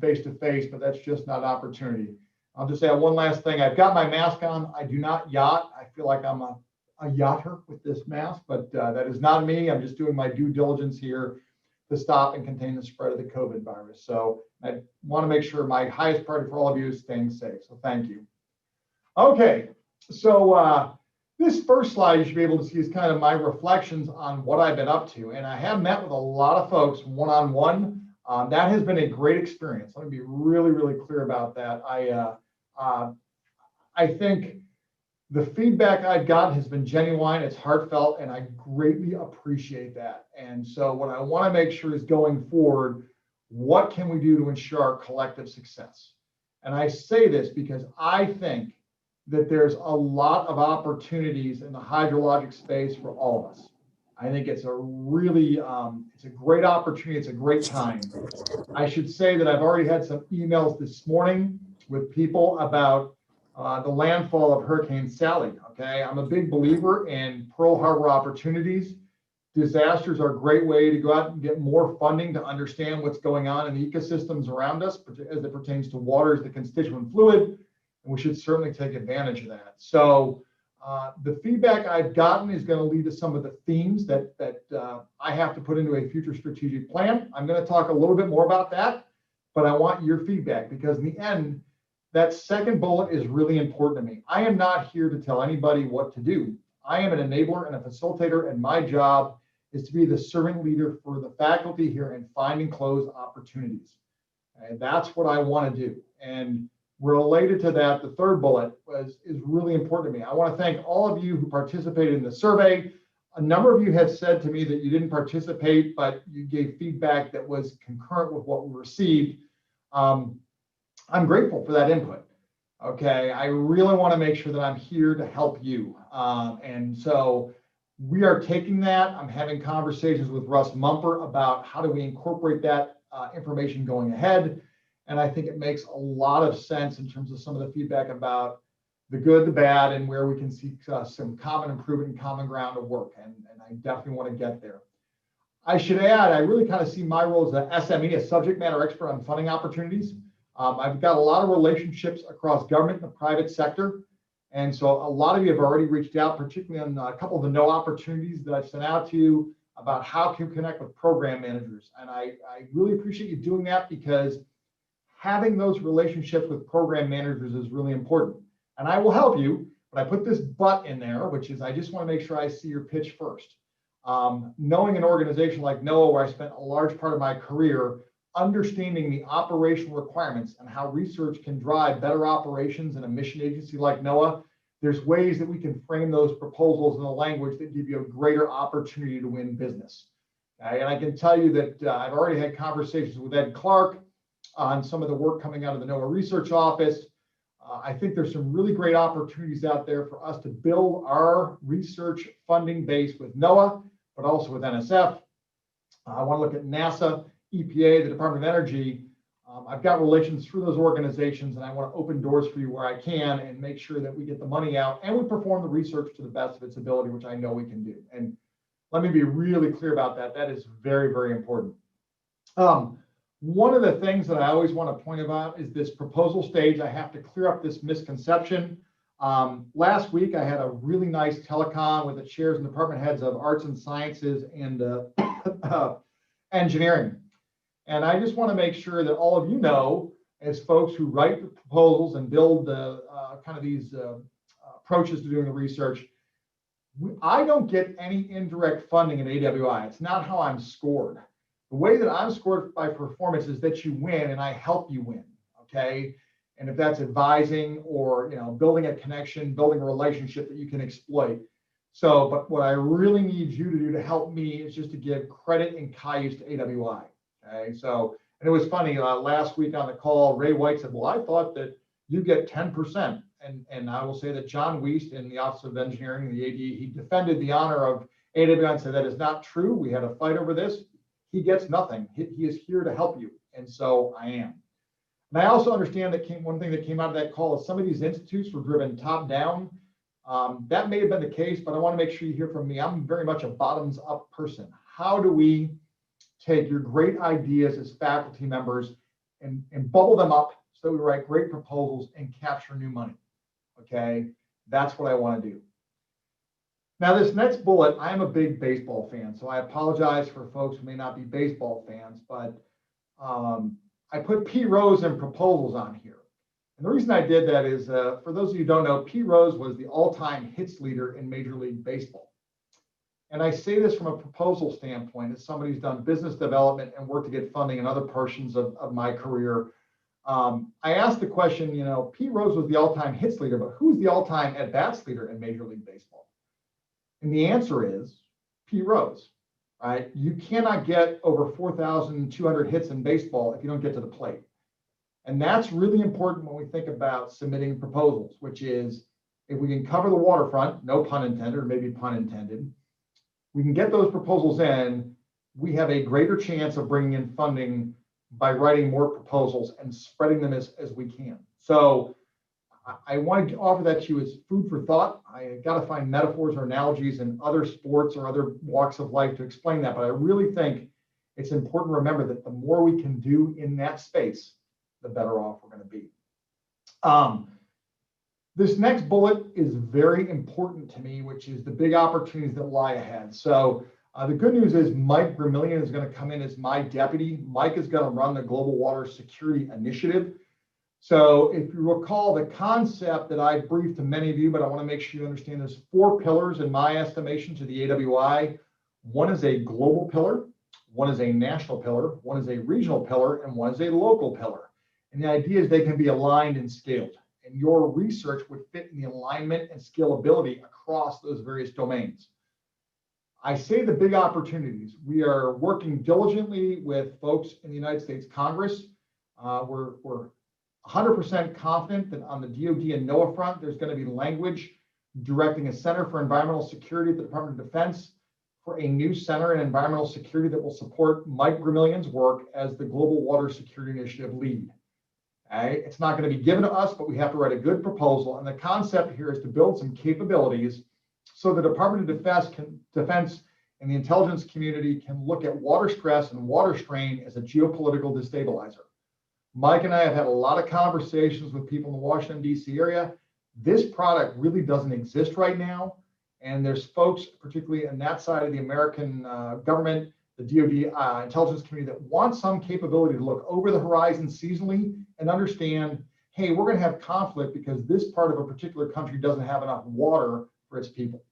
face to face, but that's just not an opportunity. I'll just say one last thing. I've got my mask on. I do not yacht. I feel like I'm a yachter with this mask, but that is not me. I'm just doing my due diligence here to stop and contain the spread of the COVID virus. So I want to make sure my highest priority for all of you is staying safe. So thank you. Okay, so this first slide you should be able to see is kind of my reflections on what I've been up to. And I have met with a lot of folks one-on-one. That has been a great experience. Let me be really, really clear about that. I think the feedback I've gotten has been genuine, it's heartfelt, and I greatly appreciate that. And so what I want to make sure is going forward, what can we do to ensure our collective success? And I say this because I think that there's a lot of opportunities in the hydrologic space for all of us. I think it's a really, it's a great opportunity. It's a great time. I should say that I've already had some emails this morning with people about the landfall of Hurricane Sally. Okay, I'm a big believer in Pearl Harbor opportunities. Disasters are a great way to go out and get more funding to understand what's going on in the ecosystems around us as it pertains to water as the constituent fluid, and we should certainly take advantage of that. So the feedback I've gotten is going to lead to some of the themes that I have to put into a future strategic plan. I'm going to talk a little bit more about that, but I want your feedback because in the end, that second bullet is really important to me. I am not here to tell anybody what to do. I am an enabler and a facilitator, and my job is to be the servant leader for the faculty here and find and close opportunities. And that's what I want to do. And related to that, the third bullet is really important to me. I want to thank all of you who participated in the survey. A number of you have said to me that you didn't participate, but you gave feedback that was concurrent with what we received. I'm grateful for that input. Okay, I really want to make sure that I'm here to help you. And so we are taking that. I'm having conversations with Russ Mumper about how do we incorporate that information going ahead. And I think it makes a lot of sense in terms of some of the feedback about the good, the bad, and where we can see some common improvement and common ground to work. And I definitely want to get there. I should add, I really kind of see my role as an SME, a subject matter expert on funding opportunities. I've got a lot of relationships across government and the private sector. And so a lot of you have already reached out, particularly on a couple of the no opportunities that I've sent out to you about how to connect with program managers. And I really appreciate you doing that because having those relationships with program managers is really important. And I will help you, but I put this but in there, which is I just want to make sure I see your pitch first. Knowing an organization like NOAA, where I spent a large part of my career, understanding the operational requirements and how research can drive better operations in a mission agency like NOAA, there's ways that we can frame those proposals in a language that give you a greater opportunity to win business. Okay? And I can tell you that I've already had conversations with Ed Clark on some of the work coming out of the NOAA Research Office. I think there's some really great opportunities out there for us to build our research funding base with NOAA, but also with NSF. I want to look at NASA, EPA, the Department of Energy. I've got relations through those organizations, and I want to open doors for you where I can and make sure that we get the money out and we perform the research to the best of its ability, which I know we can do. And let me be really clear about that. That is very, very important. One of the things that I always want to point about is this proposal stage. I have to clear up this misconception. Last week, I had a really nice telecon with the chairs and department heads of arts and sciences and engineering. And I just want to make sure that all of you know, as folks who write the proposals and build kind of these approaches to doing the research, I don't get any indirect funding in AWI. It's not how I'm scored. The way that I'm scored by performance is that you win and I help you win, okay? And if that's advising or building a connection, building a relationship that you can exploit. So, but what I really need you to do to help me is just to give credit and cayuse to AWI. Okay, so, and it was funny, last week on the call, Ray White said, well, I thought that you get 10%. And I will say that John Wiest in the Office of Engineering, the AD, he defended the honor of AWI and said that is not true. We had a fight over this. He gets nothing. He is here to help you. And so I am. And I also understand that one thing that came out of that call is some of these institutes were driven top down. That may have been the case, but I want to make sure you hear from me. I'm very much a bottoms up person. How do we take your great ideas as faculty members and bubble them up so that we write great proposals and capture new money. Okay, that's what I want to do. Now, this next bullet, I'm a big baseball fan, so I apologize for folks who may not be baseball fans, but I put P. Rose and proposals on here. And the reason I did that is, for those of you who don't know, P. Rose was the all-time hits leader in Major League Baseball. And I say this from a proposal standpoint as somebody who's done business development and worked to get funding in other portions of my career. I asked the question, you know, P. Rose was the all-time hits leader, but who's the all-time at-bats leader in Major League Baseball? And the answer is P. Rose, right? You cannot get over 4,200 hits in baseball if you don't get to the plate. And that's really important when we think about submitting proposals, which is if we can cover the waterfront, no pun intended, or maybe pun intended, we can get those proposals in, we have a greater chance of bringing in funding by writing more proposals and spreading them as we can. So I want to offer that to you as food for thought. I got to find metaphors or analogies in other sports or other walks of life to explain that. But I really think it's important to remember that the more we can do in that space, the better off we're going to be. This next bullet is very important to me, which is the big opportunities that lie ahead. So the good news is Mike Vermillion is going to come in as my deputy. Mike is going to run the Global Water Security Initiative. So if you recall the concept that I briefed to many of you, but I want to make sure you understand there's 4 pillars in my estimation to the AWI. One is a global pillar, one is a national pillar, one is a regional pillar, and one is a local pillar. And the idea is they can be aligned and scaled. And your research would fit in the alignment and scalability across those various domains. I say the big opportunities. We are working diligently with folks in the United States Congress. We're 100% confident that on the DoD and NOAA front, there's going to be language directing a Center for Environmental Security at the Department of Defense for a new center in environmental security that will support Mike Vermillion's work as the Global Water Security Initiative lead. Okay? It's not going to be given to us, but we have to write a good proposal. And the concept here is to build some capabilities so the Department of Defense and the intelligence community can look at water stress and water strain as a geopolitical destabilizer. Mike and I have had a lot of conversations with people in the Washington, D.C. area. This product really doesn't exist right now. And there's folks, particularly in that side of the American government, the DoD intelligence community, that want some capability to look over the horizon seasonally and understand, hey, we're going to have conflict because this part of a particular country doesn't have enough water for its people.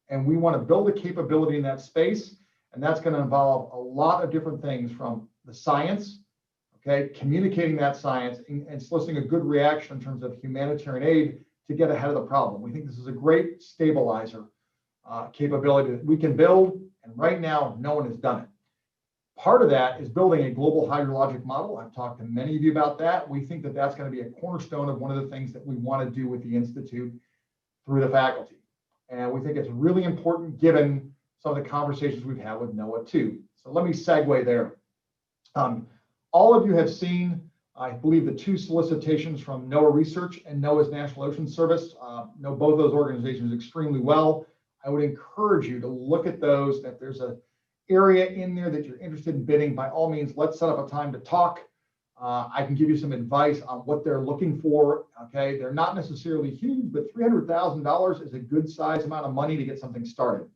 And we want to build a capability in that space. And that's going to involve a lot of different things from the science, okay, communicating that science and soliciting a good reaction in terms of humanitarian aid to get ahead of the problem. We think this is a great stabilizer capability that we can build, and right now, no one has done it. Part of that is building a global hydrologic model. I've talked to many of you about that. We think that that's going to be a cornerstone of one of the things that we want to do with the Institute through the faculty. And we think it's really important given some of the conversations we've had with NOAA too. So let me segue there. All of you have seen, I believe, the 2 solicitations from NOAA Research and NOAA's National Ocean Service. Know both those organizations extremely well. I would encourage you to look at those. If there's an area in there that you're interested in bidding, by all means, let's set up a time to talk. I can give you some advice on what they're looking for. Okay, they're not necessarily huge, but $300,000 is a good size amount of money to get something started.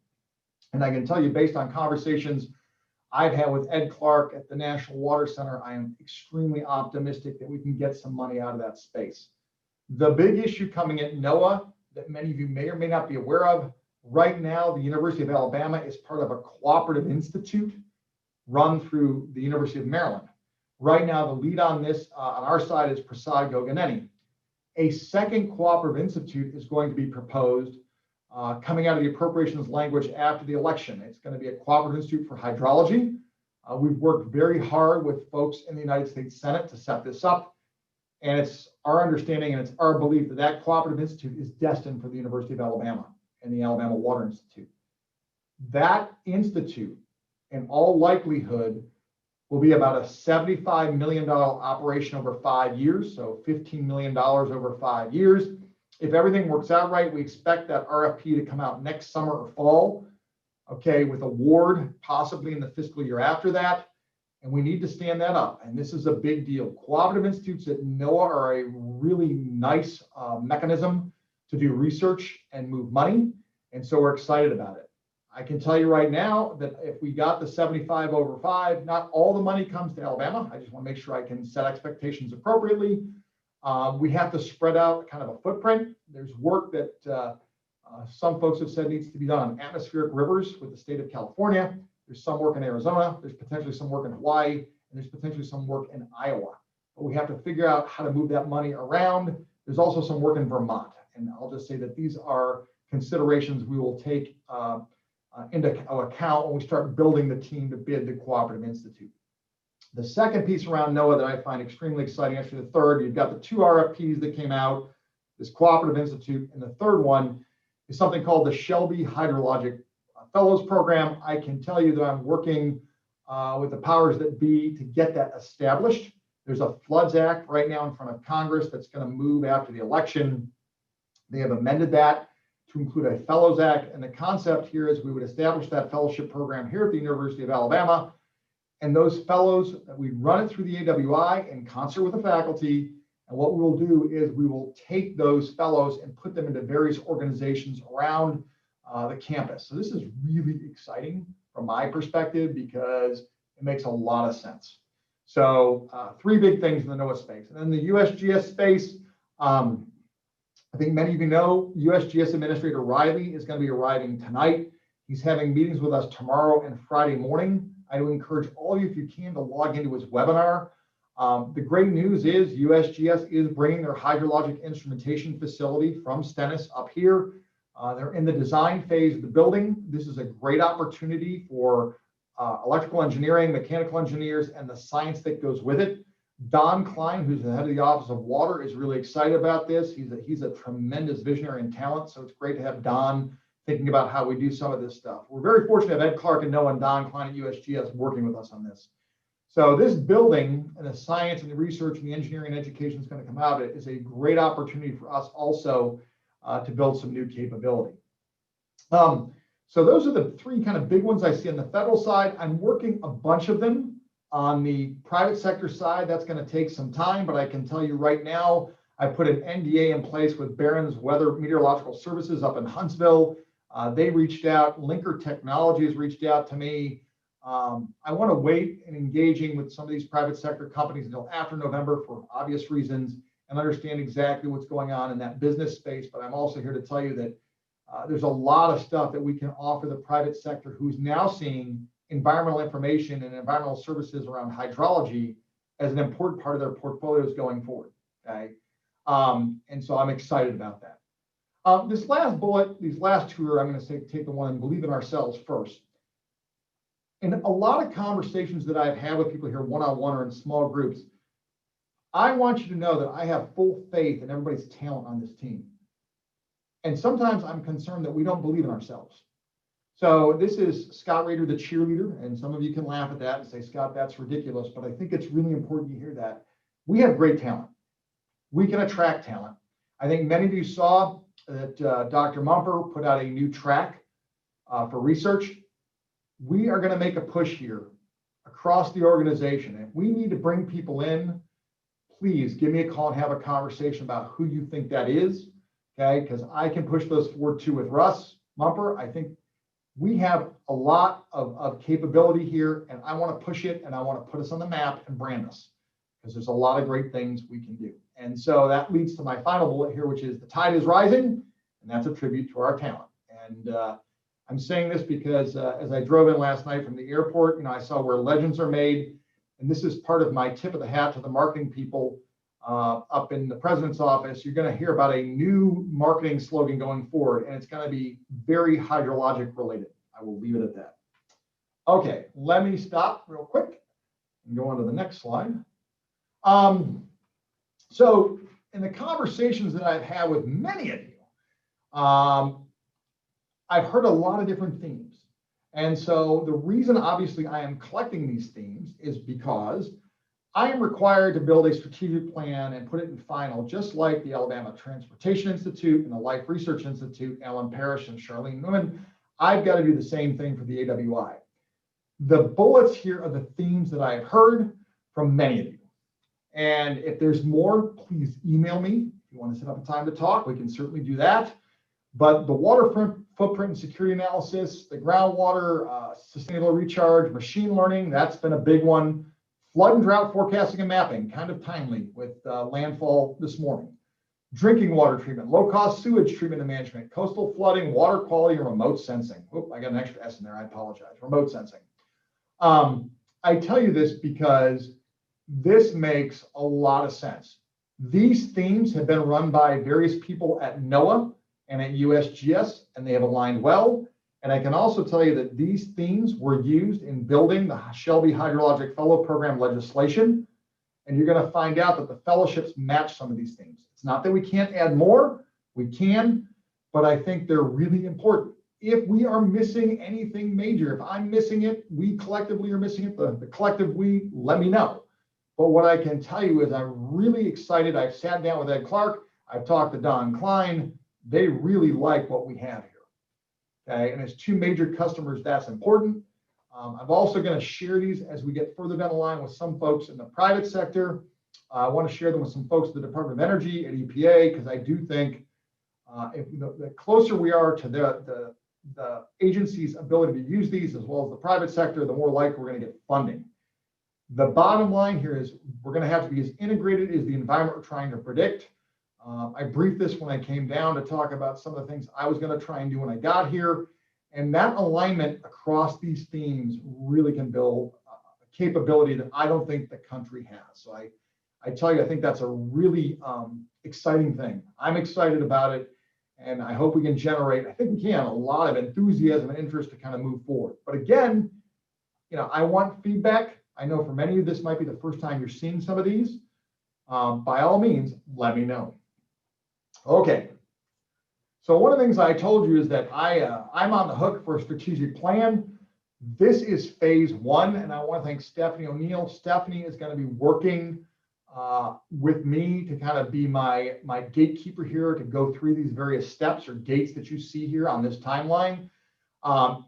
And I can tell you, based on conversations I've had with Ed Clark at the National Water Center, I am extremely optimistic that we can get some money out of that space. The big issue coming at NOAA that many of you may or may not be aware of, right now, the University of Alabama is part of a cooperative institute run through the University of Maryland. Right now, the lead on this on our side is Prasad Goganeni. A second cooperative institute is going to be proposed coming out of the appropriations language after the election. It's going to be a cooperative institute for hydrology. We've worked very hard with folks in the United States Senate to set this up. And it's our understanding and it's our belief that that cooperative institute is destined for the University of Alabama and the Alabama Water Institute. That institute, in all likelihood, will be about a $75 million operation over 5 years, so $15 million over 5 years. If everything works out right, we expect that RFP to come out next summer or fall, okay, with award possibly in the fiscal year after that. And we need to stand that up. And this is a big deal. Cooperative institutes at NOAA are a really nice mechanism to do research and move money. And so we're excited about it. I can tell you right now that if we got the 75/5, not all the money comes to Alabama. I just want to make sure I can set expectations appropriately. We have to spread out kind of a footprint. There's work that some folks have said needs to be done on atmospheric rivers with the state of California. There's some work in Arizona. There's potentially some work in Hawaii, and there's potentially some work in Iowa. But we have to figure out how to move that money around. There's also some work in Vermont. And I'll just say that these are considerations we will take into account when we start building the team to bid the Cooperative Institute. The second piece around NOAA that I find extremely exciting, actually the third, you've got the 2 RFPs that came out, this Cooperative Institute, and the third one is something called the Shelby Hydrologic Fellows Program. I can tell you that I'm working with the powers that be to get that established. There's a Floods Act right now in front of Congress that's going to move after the election. They have amended that to include a Fellows Act. And the concept here is we would establish that fellowship program here at the University of Alabama. And those fellows, we run it through the AWI in concert with the faculty. And what we'll do is we will take those fellows and put them into various organizations around the campus. So this is really exciting from my perspective because it makes a lot of sense. So 3 big things in the NOAA space. And then the USGS space, I think many of you know USGS Administrator Riley is going to be arriving tonight. He's having meetings with us tomorrow and Friday morning. I would encourage all of you, if you can, to log into his webinar. The great news is USGS is bringing their hydrologic instrumentation facility from Stennis up here. They're in the design phase of the building. This is a great opportunity for electrical engineering, mechanical engineers, and the science that goes with it. Don Klein, who's the head of the Office of Water, is really excited about this. He's a tremendous visionary and talent, so it's great to have Don thinking about how we do some of this stuff. We're very fortunate to have Ed Clark and Noah and Don Klein at USGS working with us on this. So this building and the science and the research and the engineering and education is going to come out of it is a great opportunity for us also to build some new capability. So those are the 3 kind of big ones I see on the federal side. I'm working a bunch of them. On the private sector side, that's going to take some time, but I can tell you right now, I put an NDA in place with Barron's Weather Meteorological Services up in Huntsville. They reached out. Linker Technology has reached out to me. I want to wait in engaging with some of these private sector companies until after November for obvious reasons and understand exactly what's going on in that business space. But I'm also here to tell you that there's a lot of stuff that we can offer the private sector who's now seeing environmental information and environmental services around hydrology as an important part of their portfolios going forward. Okay. And so I'm excited about that. This last bullet, these last 2 are, I'm going to say, take the one and believe in ourselves first. In a lot of conversations that I've had with people here one-on-one or in small groups, I want you to know that I have full faith in everybody's talent on this team. And sometimes I'm concerned that we don't believe in ourselves. So this is Scott Rayder, the cheerleader, and some of you can laugh at that and say, Scott, that's ridiculous, but I think it's really important you hear that. We have great talent. We can attract talent. I think many of you saw that Dr. Mumper put out a new track for research. We are going to make a push here across the organization. If we need to bring people in, please give me a call and have a conversation about who you think that is, okay? Because I can push those forward too with Russ Mumper. I think we have a lot of capability here, and I want to push it, and I want to put us on the map and brand us, because there's a lot of great things we can do. And so that leads to my final bullet here, which is the tide is rising, and that's a tribute to our talent. And I'm saying this because as I drove in last night from the airport, I saw where legends are made, and this is part of my tip of the hat to the marketing people up in the president's office. You're going to hear about a new marketing slogan going forward, and it's going to be very hydrologic related. I will leave it at that. Okay, let me stop real quick and go on to the next slide. So in the conversations that I've had with many of you, I've heard a lot of different themes. And so the reason, obviously, I am collecting these themes is because I am required to build a strategic plan and put it in final, just like the Alabama Transportation Institute and the Life Research Institute, Alan Parrish and Charlene Newman. I've got to do the same thing for the AWI. The bullets here are the themes that I've heard from many of you. And if there's more, please email me. If you want to set up a time to talk, we can certainly do that. But the water footprint and security analysis, the groundwater, sustainable recharge, machine learning, that's been a big one. Flood and drought forecasting and mapping, kind of timely with landfall this morning. Drinking water treatment, low-cost sewage treatment and management, coastal flooding, water quality, and remote sensing. Oh, I got an extra S in there, I apologize. Remote sensing. I tell you this because this makes a lot of sense. These themes have been run by various people at NOAA and at USGS, and they have aligned well. And I can also tell you that these themes were used in building the Shelby Hydrologic Fellow Program legislation. And you're going to find out that the fellowships match some of these themes. It's not that we can't add more, we can, but I think they're really important. If we are missing anything major, if I'm missing it, we collectively are missing it, the collective we, let me know. But what I can tell you is I'm really excited. I've sat down with Ed Clark. I've talked to Don Klein. They really like what we have here. Okay, and as two major customers, that's important. I'm also going to share these as we get further down the line with some folks in the private sector. I want to share them with some folks at the Department of Energy at EPA, because I do think if the closer we are to the agency's ability to use these, as well as the private sector, the more likely we're going to get funding. The bottom line here is we're going to have to be as integrated as the environment we're trying to predict. I briefed this when I came down to talk about some of the things I was going to try and do when I got here. And that alignment across these themes really can build a capability that I don't think the country has. So I tell you, I think that's a really exciting thing. I'm excited about it. And I hope we can generate, I think we can, a lot of enthusiasm and interest to kind of move forward. But again, I want feedback. I know for many of you, this might be the first time you're seeing some of these. By all means, let me know. Okay. So one of the things I told you is that I'm on the hook for a strategic plan. This is phase one, and I want to thank Stephanie O'Neill. Stephanie is going to be working with me to kind of be my gatekeeper here to go through these various steps or gates that you see here on this timeline.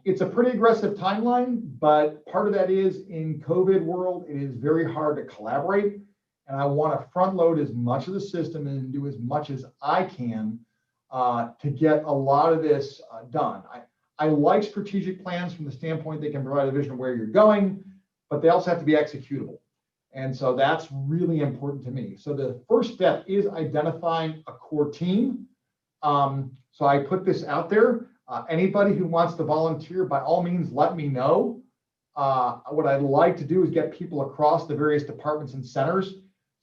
It's a pretty aggressive timeline, but part of that is in COVID world, it is very hard to collaborate. And I want to front load as much of the system and do as much as I can to get a lot of this done. I like strategic plans from the standpoint they can provide a vision of where you're going, but they also have to be executable. And so that's really important to me. So the first step is identifying a core team. So I put this out there. Anybody who wants to volunteer, by all means, let me know. What I'd like to do is get people across the various departments and centers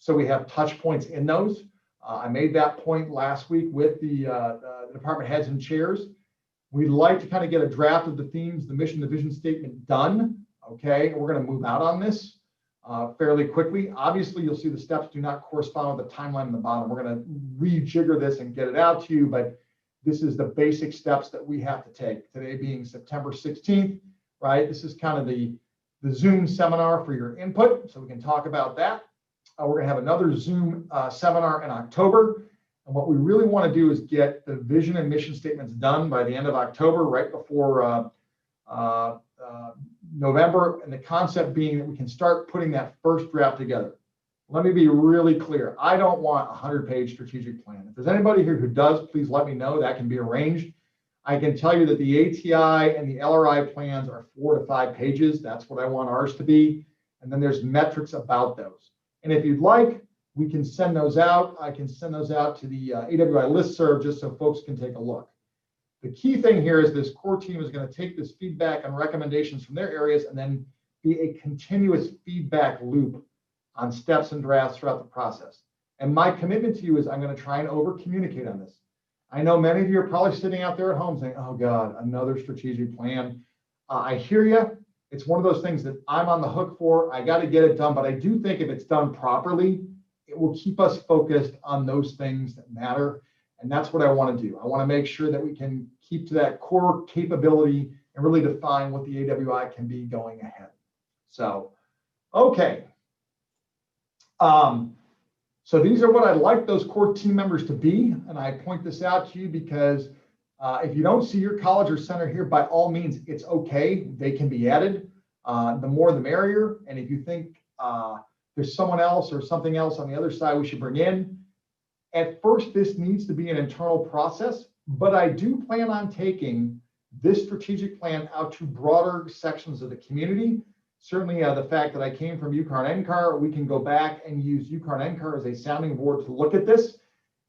so we have touch points in those. I made that point last week with the department heads and chairs. We'd like to kind of get a draft of the themes, the mission, the vision statement done. Okay, we're going to move out on this fairly quickly. Obviously, you'll see the steps do not correspond with the timeline on the bottom. We're going to rejigger this and get it out to you, but this is the basic steps that we have to take. Today being September 16th, right? This is kind of the Zoom seminar for your input, so we can talk about that. We're going to have another Zoom seminar in October. And what we really want to do is get the vision and mission statements done by the end of October, right before November. And the concept being that we can start putting that first draft together. Let me be really clear. I don't want a 100-page strategic plan. If there's anybody here who does, please let me know. That can be arranged. I can tell you that the ATI and the LRI plans are 4 to 5 pages. That's what I want ours to be. And then there's metrics about those. And if you'd like, we can send those out. I can send those out to the AWI listserv just so folks can take a look. The key thing here is this core team is going to take this feedback and recommendations from their areas and then be a continuous feedback loop on steps and drafts throughout the process. And my commitment to you is I'm going to try and over communicate on this. I know many of you are probably sitting out there at home saying, oh God, another strategic plan. I hear you. It's one of those things that I'm on the hook for. I got to get it done, but I do think if it's done properly, it will keep us focused on those things that matter. And that's what I want to do. I want to make sure that we can keep to that core capability and really define what the AWI can be going ahead. So, okay. So these are what I'd like those core team members to be. And I point this out to you because if you don't see your college or center here, by all means, it's okay. They can be added. The more the merrier. And if you think there's someone else or something else on the other side we should bring in, at first this needs to be an internal process, but I do plan on taking this strategic plan out to broader sections of the community. Certainly the fact that I came from UCAR NCAR, we can go back and use UCAR NCAR as a sounding board to look at this.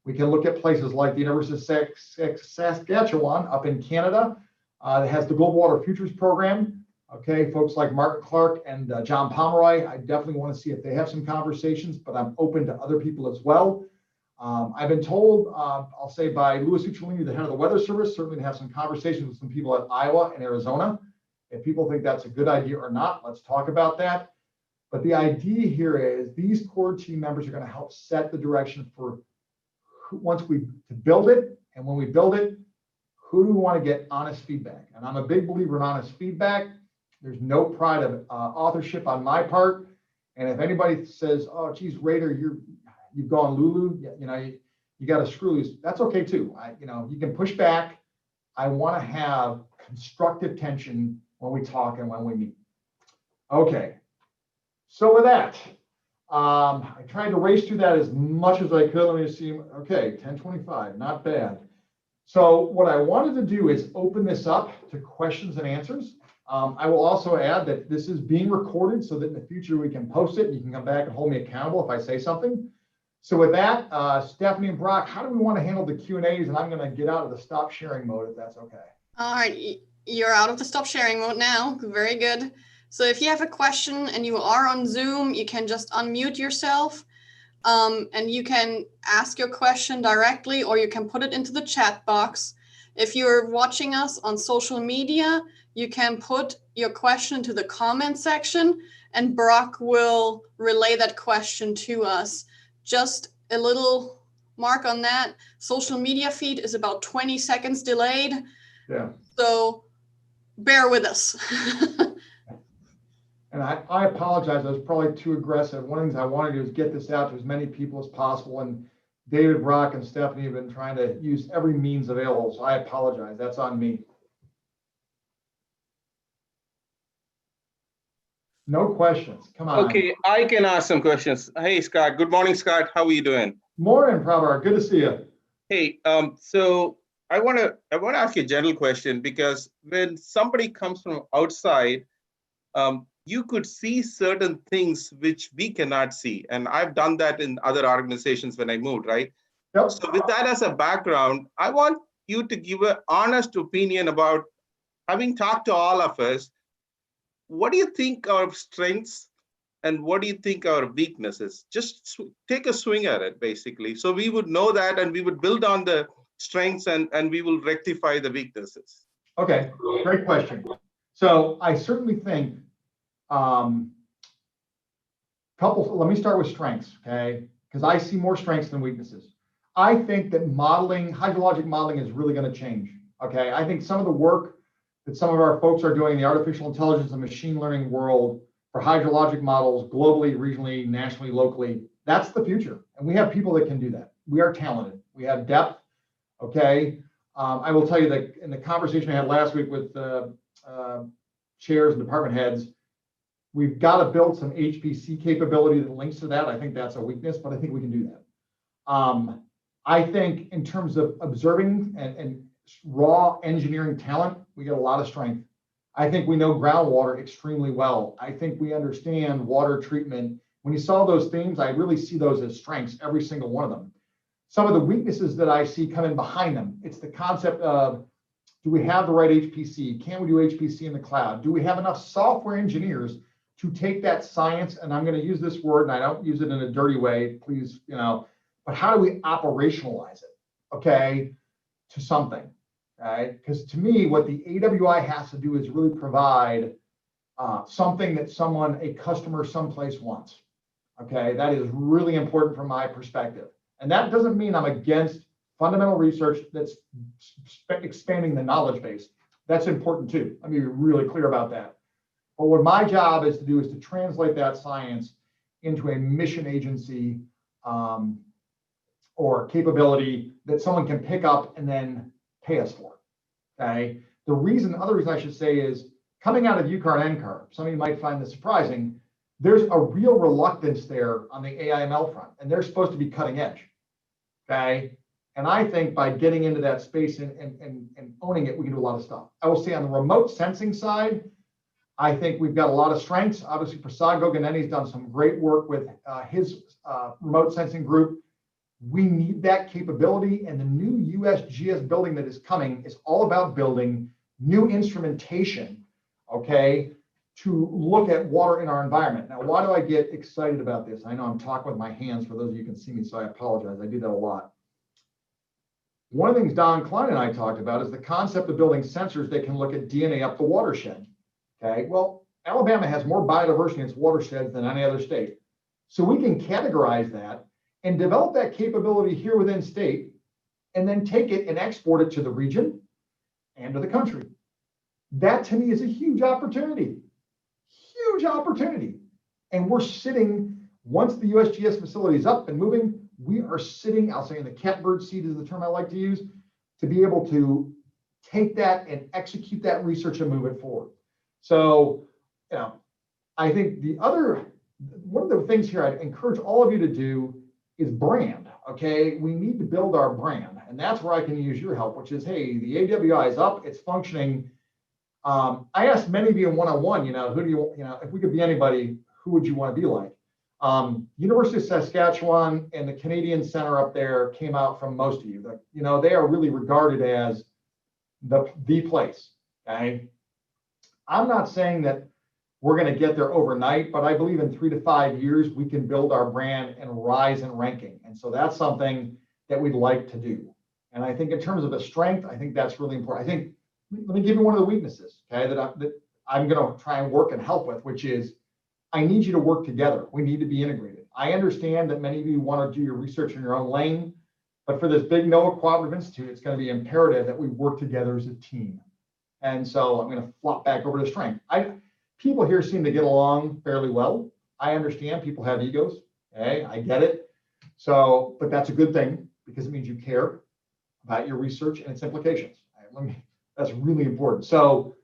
We can look at places like the University of Saskatchewan up in Canada that has the Global Water Futures Program. Okay, folks like Martin Clark and John Pomeroy, I definitely want to see if they have some conversations, but I'm open to other people as well. I've been told, I'll say by Louis Uccellini, the head of the Weather Service, certainly to have some conversations with some people at Iowa and Arizona. If people think that's a good idea or not, let's talk about that. But the idea here is these core team members are going to help set the direction for once we build it, and when we build it, who do we want to get honest feedback? And I'm a big believer in honest feedback. There's no pride of authorship on my part. And if anybody says, "Oh, geez, Rayder, you've gone Lulu, you got to screw loose," that's okay too. You can push back. I want to have constructive tension when we talk and when we meet. Okay. So with that, I tried to race through that as much as I could. Let me see. Okay, 10:25, not bad. So what I wanted to do is open this up to questions and answers. I will also add that this is being recorded so that in the future we can post it and you can come back and hold me accountable if I say something. So with that, Stephanie and Brock, how do we want to handle the Q&As? And I'm going to get out of the stop sharing mode if that's okay. All right, you're out of the stop sharing mode now. Very good. So if you have a question and you are on Zoom, you can just unmute yourself and you can ask your question directly, or you can put it into the chat box. If you're watching us on social media, you can put your question to the comment section and Brock will relay that question to us. Just a little mark on that. Social media feed is about 20 seconds delayed. Yeah. So bear with us. And I apologize. I was probably too aggressive. One of the things I want to do is get this out to as many people as possible. And David, Brock, and Stephanie have been trying to use every means available. So I apologize. That's on me. No questions. Come on. Okay, I can ask some questions. Hey, Scott. Good morning, Scott. How are you doing? Morning, Prabhar. Good to see you. Hey, so I want to ask you a general question, because when somebody comes from outside, you could see certain things which we cannot see. And I've done that in other organizations when I moved, right? Yep. So with that as a background, I want you to give an honest opinion about, having talked to all of us, what do you think our strengths and what do you think our weaknesses? Just take a swing at it, basically. So we would know that and we would build on the strengths and we will rectify the weaknesses. Okay, great question. So I certainly think let me start with strengths, okay? Because I see more strengths than weaknesses. I think that hydrologic modeling is really going to change, okay? I think some of the work that some of our folks are doing in the artificial intelligence and machine learning world for hydrologic models globally, regionally, nationally, locally, that's the future. And we have people that can do that. We are talented. We have depth, okay? I will tell you that in the conversation I had last week with chairs and department heads, we've got to build some HPC capability that links to that. I think that's a weakness, but I think we can do that. I think in terms of observing and raw engineering talent, we get a lot of strength. I think we know groundwater extremely well. I think we understand water treatment. When you saw those themes, I really see those as strengths, every single one of them. Some of the weaknesses that I see coming behind them, it's the concept of, do we have the right HPC? Can we do HPC in the cloud? Do we have enough software engineers to take that science, and I'm going to use this word, and I don't use it in a dirty way, please, but how do we operationalize it, okay, to something, right? Because to me, what the AWI has to do is really provide something that a customer someplace wants, okay? That is really important from my perspective. And that doesn't mean I'm against fundamental research that's expanding the knowledge base. That's important too. Let me be really clear about that. But what my job is to do is to translate that science into a mission agency or capability that someone can pick up and then pay us for, okay? Other reason I should say is coming out of UCAR and NCAR, some of you might find this surprising, there's a real reluctance there on the AIML front, and they're supposed to be cutting edge, okay? And I think by getting into that space and owning it, we can do a lot of stuff. I will say on the remote sensing side, I think we've got a lot of strengths. Obviously, Prasad Goganeni's done some great work with his remote sensing group. We need that capability, and the new USGS building that is coming is all about building new instrumentation, okay, to look at water in our environment. Now, why do I get excited about this? I know I'm talking with my hands for those of you who can see me, so I apologize. I do that a lot. One of the things Don Klein and I talked about is the concept of building sensors that can look at DNA up the watershed. Okay, well, Alabama has more biodiversity in its watersheds than any other state. So we can categorize that and develop that capability here within state, and then take it and export it to the region and to the country. That to me is a huge opportunity, huge opportunity. And we're sitting, once the USGS facility is up and moving, we are sitting, I'll say in the catbird seat is the term I like to use, to be able to take that and execute that research and move it forward. So, you know, I think one of the things here I'd encourage all of you to do is brand, okay? We need to build our brand, and that's where I can use your help, which is, hey, the AWI is up, it's functioning. I asked many of you in one-on-one, who do you if we could be anybody, who would you want to be like? University of Saskatchewan and the Canadian Center up there came out from most of you. They are really regarded as the place, okay? I'm not saying that we're going to get there overnight, but I believe in 3 to 5 years, we can build our brand and rise in ranking. And so that's something that we'd like to do. And I think in terms of a strength, I think that's really important. I think, let me give you one of the weaknesses, okay, that I'm going to try and work and help with, which is I need you to work together. We need to be integrated. I understand that many of you want to do your research in your own lane, but for this big NOAA Cooperative Institute, it's going to be imperative that we work together as a team. And so I'm going to flop back over to strength. People here seem to get along fairly well. I understand people have egos. Okay, I get it. So, but that's a good thing because it means you care about your research and its implications. That's really important. So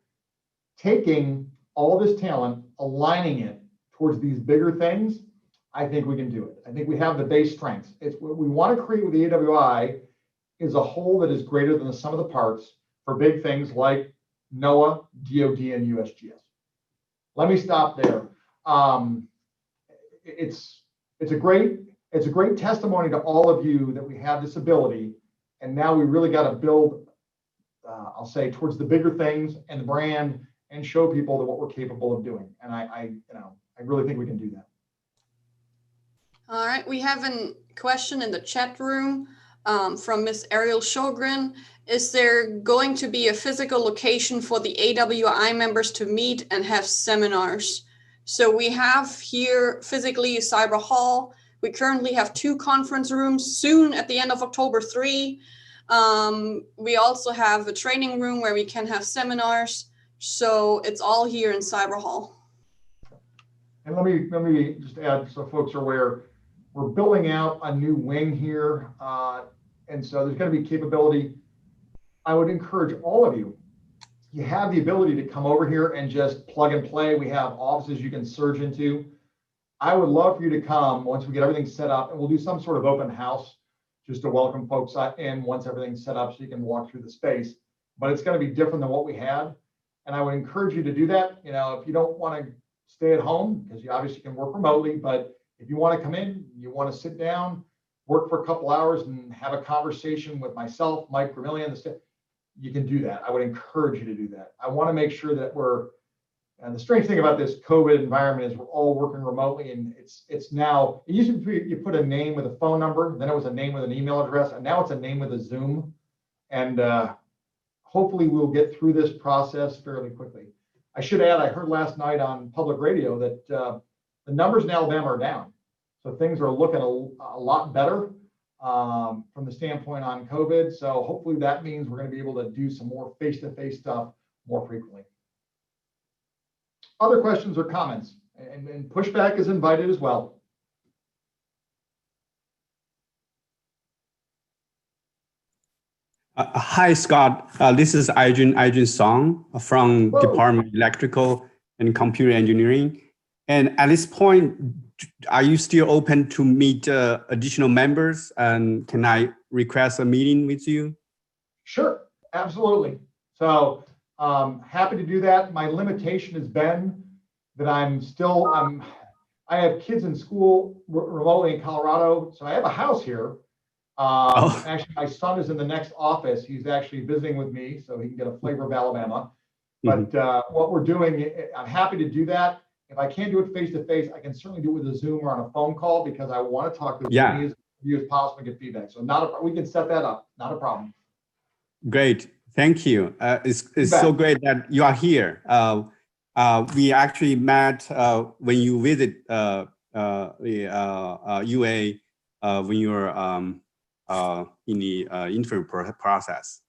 taking all this talent, aligning it towards these bigger things, I think we can do it. I think we have the base strengths. It's what we want to create with the AWI is a whole that is greater than the sum of the parts for big things like NOAA, DOD, and USGS. Let me stop there. It's a great testimony to all of you that we have this ability, and now we really got to build, I'll say, towards the bigger things and the brand, and show people that what we're capable of doing. And I really think we can do that. All right, we have a question in the chat room from Miss Ariel Sjogren. Is there going to be a physical location for the AWI members to meet and have seminars? So we have here physically Cyber Hall. We currently have 2 conference rooms, soon at the end of October 3. We also have a training room where we can have seminars. So it's all here in Cyber Hall. And let me just add so folks are aware, we're building out a new wing here. And so there's going to be capability. I would encourage all of you, you have the ability to come over here and just plug and play. We have offices you can surge into. I would love for you to come once we get everything set up, and we'll do some sort of open house just to welcome folks in once everything's set up so you can walk through the space. But it's going to be different than what we had. And I would encourage you to do that. If you don't want to stay at home, because you obviously can work remotely, but if you want to come in, you want to sit down, work for a couple hours and have a conversation with myself, Mike Vermillion, you can do that. I would encourage you to do that. I want to make sure that and the strange thing about this COVID environment is we're all working remotely, and it's now, it used to be you put a name with a phone number, then it was a name with an email address, and now it's a name with a Zoom. And hopefully we'll get through this process fairly quickly. I should add, I heard last night on public radio that the numbers in Alabama are down. So things are looking a lot better from the standpoint on COVID. So hopefully that means we're going to be able to do some more face-to-face stuff more frequently. Other questions or comments? And pushback is invited as well. Hi, Scott. This is Aijun Song from Whoa. Department of Electrical and Computer Engineering. And at this point, are you still open to meet additional members? And can I request a meeting with you? Sure, absolutely. So happy to do that. My limitation has been that I have kids in school remotely in Colorado. So I have a house here. Actually, my son is in the next office. He's actually visiting with me so he can get a flavor of Alabama. But what we're doing, I'm happy to do that. If I can't do it face to face, I can certainly do it with a Zoom or on a phone call because I want to talk to as many of you as possible and get feedback. So we can set that up. Not a problem. Great, thank you. It's so great that you are here. We actually met when you visit the UA when you were in the interview process.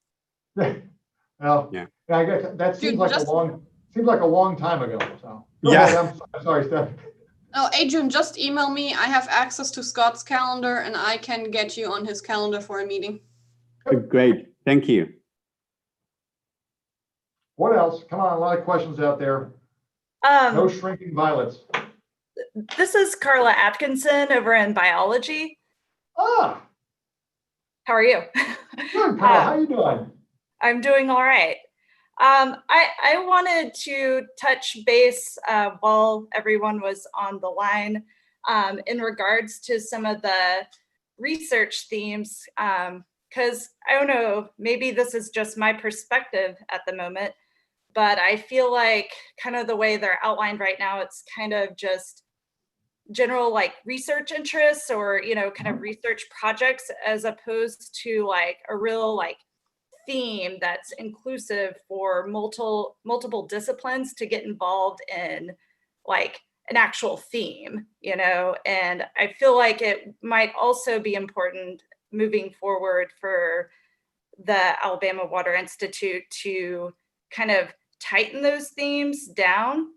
Well, yeah. I guess that seems like a long time ago. So go yeah. ahead. I'm sorry, Steph. Oh, Adrian, just email me. I have access to Scott's calendar and I can get you on his calendar for a meeting. Great, thank you. What else? Come on, a lot of questions out there. No shrinking violets. This is Carla Atkinson over in biology. Ah, how are you? Good, Carla. How you doing? I'm doing all right. I wanted to touch base while everyone was on the line in regards to some of the research themes, because I don't know, maybe this is just my perspective at the moment, but I feel like kind of the way they're outlined right now, it's kind of just general like research interests or, you know, kind of research projects as opposed to like a real like theme that's inclusive for multiple disciplines to get involved in like an actual theme, you know. And I feel like it might also be important moving forward for the Alabama Water Institute to kind of tighten those themes down.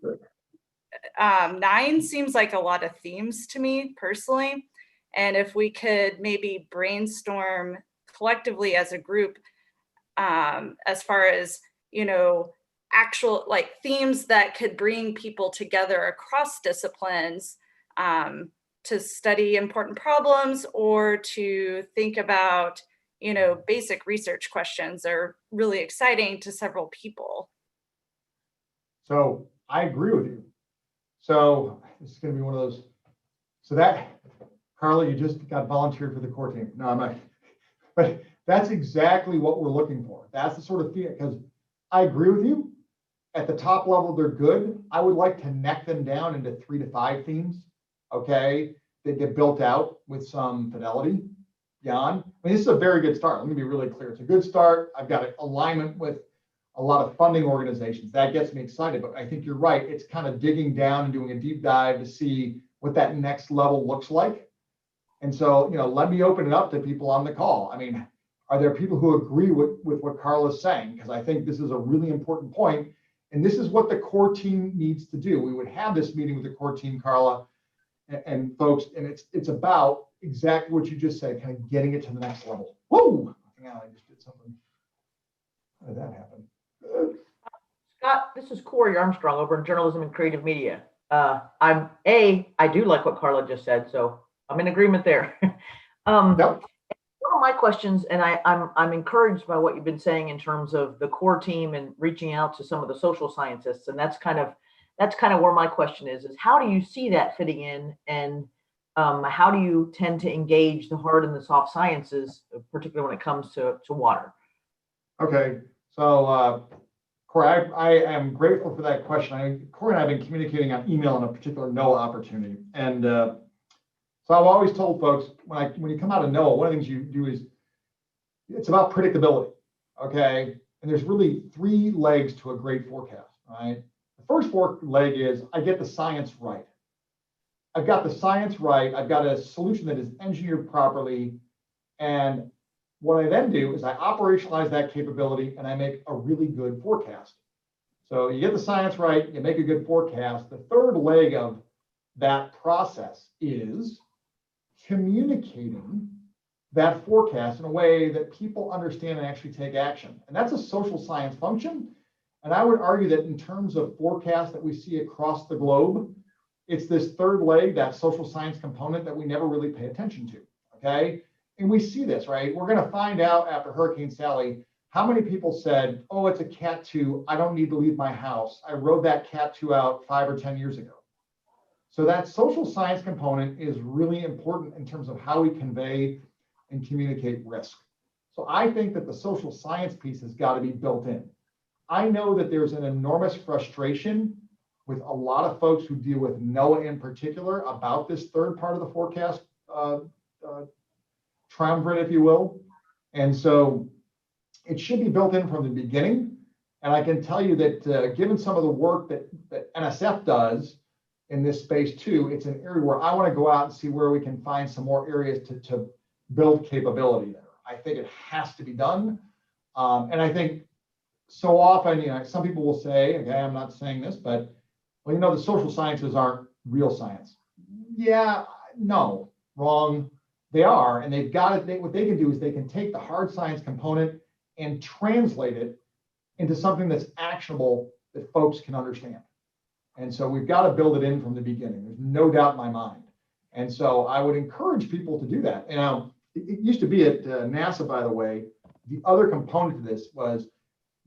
9 seems like a lot of themes to me personally. And if we could maybe brainstorm collectively as a group as far as, you know, actual like themes that could bring people together across disciplines to study important problems or to think about, you know, basic research questions are really exciting to several people. So I agree with you. So this is going to be one of those. So that, Carla, you just got volunteered for the core team. No, I'm not. But that's exactly what we're looking for. That's the sort of thing, because I agree with you. At the top level, they're good. I would like to neck them down into 3 to 5 themes, okay, that get built out with some fidelity beyond. I mean, this is a very good start. Let me be really clear. It's a good start. I've got an alignment with a lot of funding organizations. That gets me excited, but I think you're right. It's kind of digging down and doing a deep dive to see what that next level looks like. And so, you know, let me open it up to people on the call. I mean, are there people who agree with what Carla's saying? Because I think this is a really important point. And this is what the core team needs to do. We would have this meeting with the core team, Carla, and folks, and it's about exactly what you just said, kind of getting it to the next level. Whoa! Hang on, I just did something. How did that happen? Scott, this is Corey Armstrong over in Journalism and Creative Media. I do like what Carla just said, so I'm in agreement there. Yep. One of my questions, and I'm encouraged by what you've been saying in terms of the core team and reaching out to some of the social scientists, and that's kind of where my question is how do you see that fitting in, and how do you tend to engage the hard and the soft sciences, particularly when it comes to water? Okay, so Corey, I am grateful for that question. Corey and I have been communicating on email on a particular NOAA opportunity. And so I've always told folks, when you come out of NOAA, one of the things you do is, it's about predictability, okay? And there's really 3 legs to a great forecast, right? The first leg is, I get the science right. I've got the science right. I've got a solution that is engineered properly. And what I then do is I operationalize that capability and I make a really good forecast. So you get the science right, you make a good forecast. The third leg of that process is communicating that forecast in a way that people understand and actually take action. And that's a social science function. And I would argue that in terms of forecasts that we see across the globe, it's this third leg, that social science component, that we never really pay attention to, okay? And we see this, right? We're gonna find out after Hurricane Sally, how many people said, oh, it's a Cat 2, I don't need to leave my house. I rode that Cat 2 out 5 or 10 years ago. So that social science component is really important in terms of how we convey and communicate risk. So I think that the social science piece has got to be built in. I know that there's an enormous frustration with a lot of folks who deal with NOAA in particular about this third part of the forecast triumvirate, if you will. And so it should be built in from the beginning. And I can tell you that given some of the work that NSF does in this space too, it's an area where I want to go out and see where we can find some more areas to build capability there. I think it has to be done. And I think so often, you know, some people will say, okay, I'm not saying this, but, well, you know, the social sciences aren't real science. Yeah, no, wrong. They are, and they've got it. What they can do is they can take the hard science component and translate it into something that's actionable that folks can understand. And so we've got to build it in from the beginning. There's no doubt in my mind. And so I would encourage people to do that. You know, it used to be at NASA, by the way, the other component to this was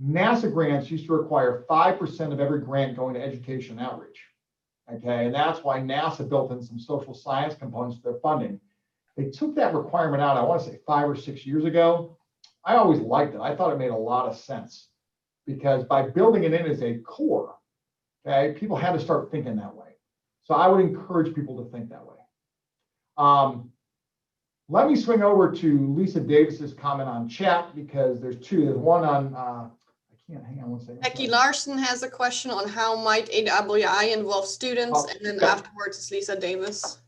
NASA grants used to require 5% of every grant going to education and outreach. Okay, and that's why NASA built in some social science components to their funding. They took that requirement out, I want to say 5 or 6 years ago. I always liked it. I thought it made a lot of sense because by building it in as a core, okay, people had to start thinking that way. So I would encourage people to think that way. Let me swing over to Lisa Davis's comment on chat because there's two. There's one on, I can't, hang on one second. Becky Larson has a question on how might AWI involve students, and then yeah. afterwards is Lisa Davis.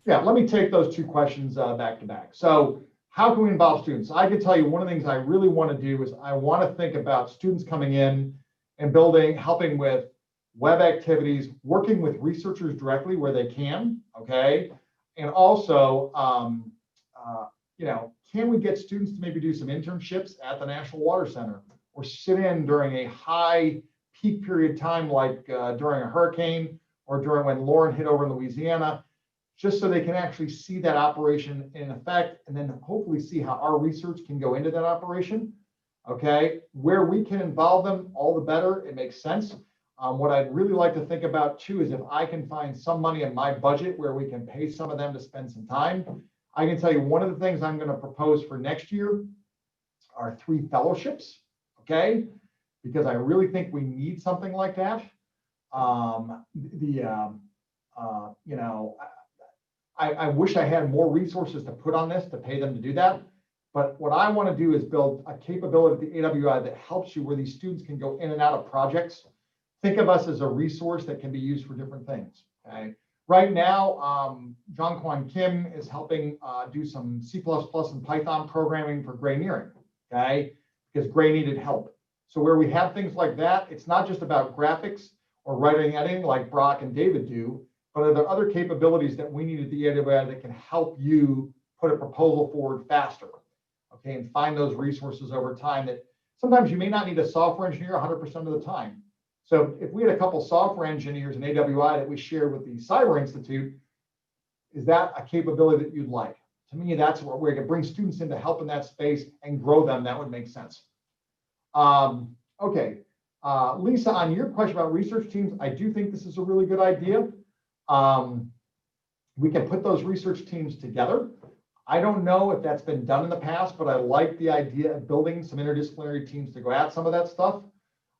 Yeah, let me take those two questions back to back. So how can we involve students? I can tell you one of the things I really want to do is I want to think about students coming in and building, helping with web activities, working with researchers directly where they can, okay? And also, you know, can we get students to maybe do some internships at the National Water Center or sit in during a high peak period time like during a hurricane or during when Lauren hit over in Louisiana, just so they can actually see that operation in effect and then hopefully see how our research can go into that operation, okay? Where we can involve them, all the better, it makes sense. What I'd really like to think about too is if I can find some money in my budget where we can pay some of them to spend some time. I can tell you one of the things I'm going to propose for next year are 3 fellowships, okay? Because I really think we need something like that. You know, I wish I had more resources to put on this to pay them to do that. But what I want to do is build a capability at the AWI that helps you where these students can go in and out of projects. Think of us as a resource that can be used for different things, okay? Right now, John Kwan Kim is helping do some C++ and Python programming for Gray Nearing, okay? Because Gray needed help. So where we have things like that, it's not just about graphics or writing editing like Brock and David do, but are there other capabilities that we need at the AWI that can help you put a proposal forward faster, okay? And find those resources over time that sometimes you may not need a software engineer 100% of the time. So if we had a couple software engineers in AWI that we shared with the Cyber Institute, is that a capability that you'd like? To me, that's where we can bring students in to help in that space and grow them. That would make sense. Okay, Lisa, on your question about research teams, I do think this is a really good idea. We can put those research teams together. I don't know if that's been done in the past, but I like the idea of building some interdisciplinary teams to go at some of that stuff.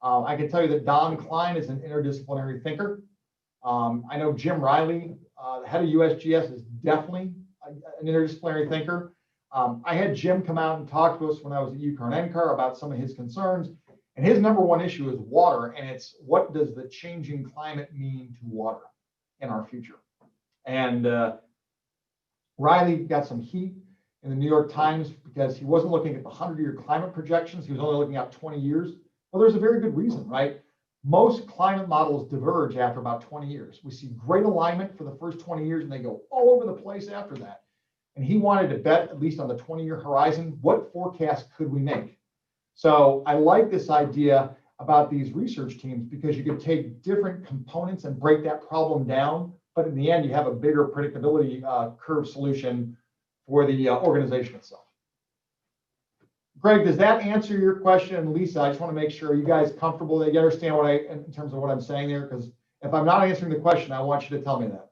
I can tell you that Don Klein is an interdisciplinary thinker. I know Jim Riley, the head of USGS, is definitely an interdisciplinary thinker. I had Jim come out and talk to us when I was at UCAR NCAR about some of his concerns. And his number one issue is water. And it's what does the changing climate mean to water in our future? And Riley got some heat in the New York Times because he wasn't looking at the 100-year climate projections. He was only looking at 20 years. Well, there's a very good reason, right? Most climate models diverge after about 20 years. We see great alignment for the first 20 years and they go all over the place after that. And he wanted to bet, at least on the 20-year horizon, what forecast could we make? So I like this idea about these research teams because you could take different components and break that problem down, but in the end, you have a bigger predictability curve solution for the organization itself. Greg, does that answer your question? And Lisa, I just want to make sure you guys comfortable that you understand what in terms of what I'm saying there, because if I'm not answering the question, I want you to tell me that.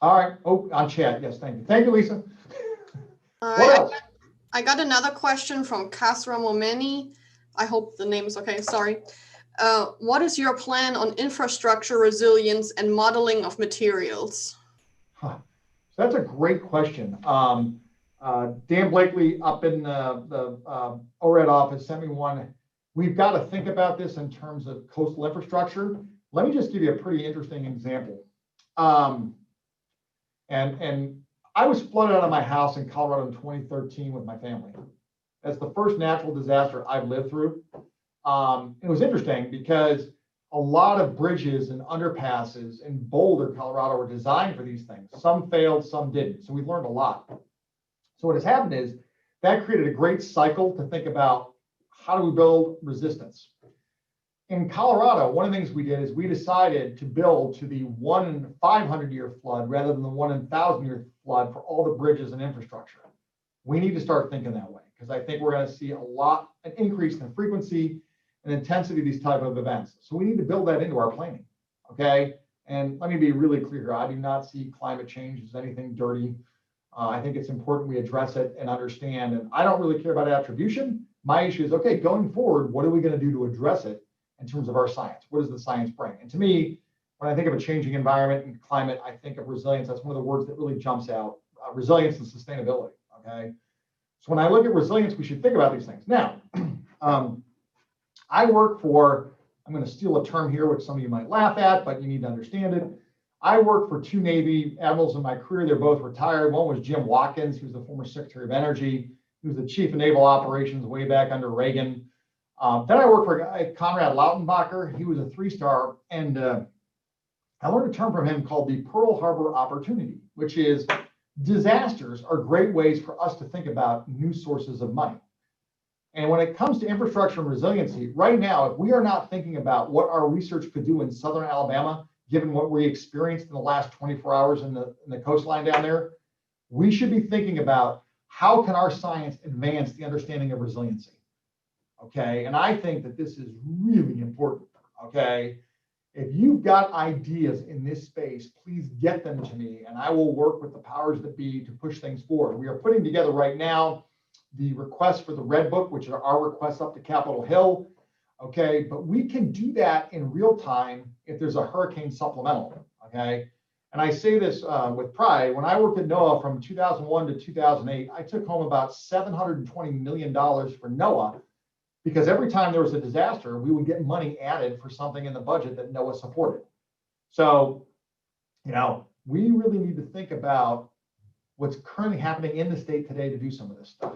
All right. Oh, on chat. Yes, thank you. Thank you, Lisa. All What right, else? I got another question from Kasra Momeni. I hope the name is okay, sorry. What is your plan on infrastructure resilience and modeling of materials? Huh. So that's a great question. Dan Blakely up in the ORED office sent me one. We've got to think about this in terms of coastal infrastructure. Let me just give you a pretty interesting example. And I was flooded out of my house in Colorado in 2013 with my family. That's the first natural disaster I've lived through. It was interesting because a lot of bridges and underpasses in Boulder, Colorado were designed for these things. Some failed, some didn't. So we learned a lot. So what has happened is that created a great cycle to think about how do we build resistance. In Colorado, one of the things we did is we decided to build to the 1 in 500 year flood rather than the 1 in 1,000 year flood for all the bridges and infrastructure. We need to start thinking that way because I think we're going to see an increase in frequency and intensity of these type of events. So we need to build that into our planning, okay? And let me be really clear here. I do not see climate change as anything dirty. I think it's important we address it and understand. And I don't really care about attribution. My issue is, okay, going forward, what are we going to do to address it in terms of our science? What does the science bring? And to me, when I think of a changing environment and climate, I think of resilience. That's one of the words that really jumps out, resilience and sustainability, okay? So when I look at resilience, we should think about these things. Now, I work for, I'm going to steal a term here, which some of you might laugh at, but you need to understand it. I worked for 2 Navy admirals in my career. They're both retired. One was Jim Watkins, who was the former Secretary of Energy. He was the Chief of Naval Operations way back under Reagan. Then I worked for Conrad Lautenbacher. He was a 3-star. And I learned a term from him called the Pearl Harbor opportunity, which is disasters are great ways for us to think about new sources of money. And when it comes to infrastructure and resiliency, right now, if we are not thinking about what our research could do in Southern Alabama, given what we experienced in the last 24 hours in the coastline down there, we should be thinking about how can our science advance the understanding of resiliency, okay? And I think that this is really important, okay? If you've got ideas in this space, please get them to me, and I will work with the powers that be to push things forward. We are putting together right now the request for the Red Book, which are our requests up to Capitol Hill. Okay, but we can do that in real time if there's a hurricane supplemental. Okay, and I say this with pride. When I worked at NOAA from 2001 to 2008, I took home about $720 million for NOAA because every time there was a disaster, we would get money added for something in the budget that NOAA supported. So, you know, we really need to think about what's currently happening in the state today to do some of this stuff.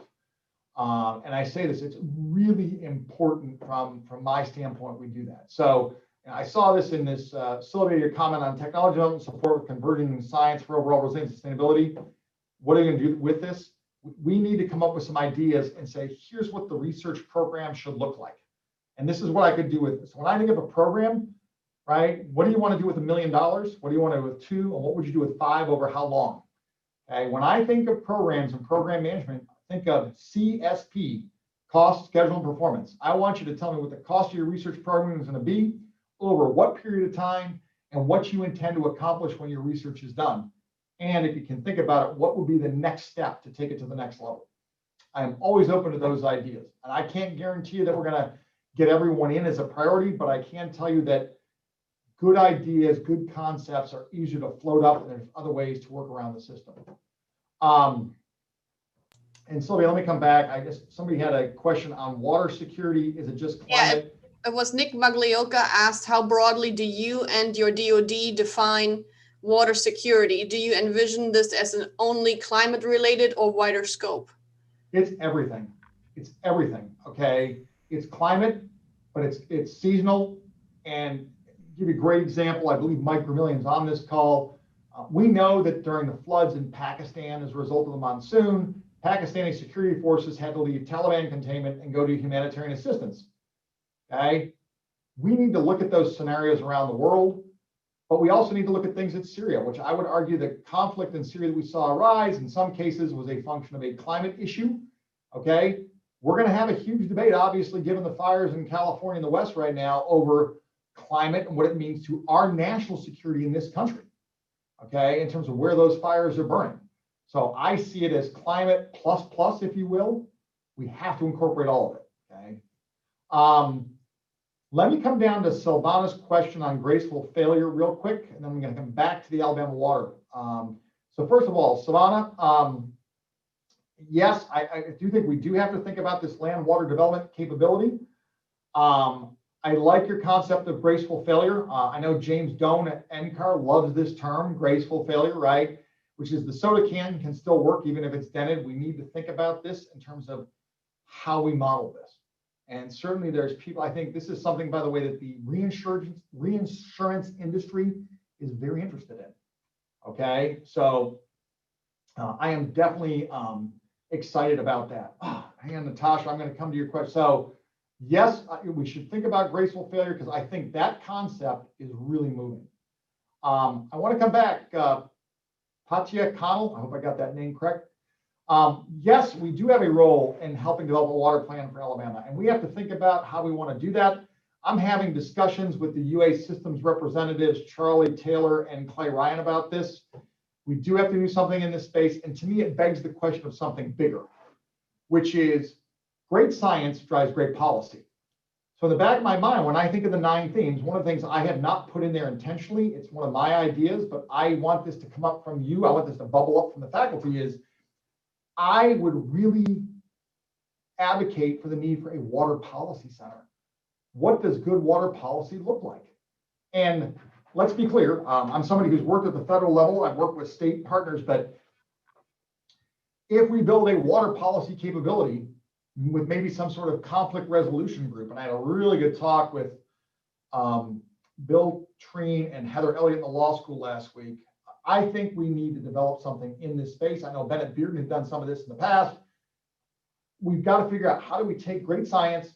And I say this, it's really important from my standpoint, we do that. So I saw this in this Sylvia, your comment on technology development support with converging science for overall resilience and sustainability. What are you going to do with this? We need to come up with some ideas and say, here's what the research program should look like. And this is what I could do with this. When I think of a program, right, what do you want to do with $1 million? What do you want to do with 2? And what would you do with 5 over how long? Okay, when I think of programs and program management, think of CSP, cost, schedule, and performance. I want you to tell me what the cost of your research program is going to be, over what period of time, and what you intend to accomplish when your research is done. And if you can think about it, what would be the next step to take it to the next level? I am always open to those ideas. And I can't guarantee you that we're going to get everyone in as a priority, but I can tell you that good ideas, good concepts are easier to float up, and there's other ways to work around the system. And Sylvia, let me come back. I guess somebody had a question on water security. Is it just climate? Yeah, it was Nick Maglioka asked, how broadly do you and your DoD define water security? Do you envision this as an only climate related or wider scope? It's everything. It's everything. Okay. It's climate, but it's seasonal. And give you a great example. I believe Mike Vermillion's on this call. We know that during the floods in Pakistan as a result of the monsoon, Pakistani security forces had to leave Taliban containment and go to humanitarian assistance. Okay, we need to look at those scenarios around the world, but we also need to look at things in Syria, which I would argue the conflict in Syria that we saw arise in some cases was a function of a climate issue. Okay, we're going to have a huge debate, obviously, given the fires in California and the West right now over climate and what it means to our national security in this country. Okay, in terms of where those fires are burning. So I see it as climate plus plus, if you will. We have to incorporate all of it. Okay. Let me come down to Silvana's question on graceful failure real quick, and then we're going to come back to the Alabama water. So first of all, Silvana, yes, I do think we do have to think about this land water development capability. I like your concept of graceful failure. I know James Doan at NCAR loves this term, graceful failure, right? Which is the soda can still work even if it's dented. We need to think about this in terms of how we model this. And certainly there's people, I think this is something, by the way, that the reinsurance industry is very interested in. Okay, so I am definitely excited about that. Hang on, Natasha, I'm going to come to your question. So yes, we should think about graceful failure because I think that concept is really moving. I want to come back. Patia Connell, I hope I got that name correct. Yes, we do have a role in helping develop a water plan for Alabama, and we have to think about how we want to do that. I'm having discussions with the UA systems representatives, Charlie Taylor and Clay Ryan, about this. We do have to do something in this space, and to me, it begs the question of something bigger, which is great science drives great policy. So in the back of my mind, when I think of the 9 themes, one of the things I have not put in there intentionally, it's one of my ideas, but I want this to come up from you, I want this to bubble up from the faculty, is I would really advocate for the need for a water policy center. What does good water policy look like? And let's be clear, I'm somebody who's worked at the federal level, I've worked with state partners, but if we build a water policy capability with maybe some sort of conflict resolution group, and I had a really good talk with Bill Treen and Heather Elliott in the law school last week. I think we need to develop something in this space. I know Bennett Bearden has done some of this in the past. We've got to figure out how do we take great science,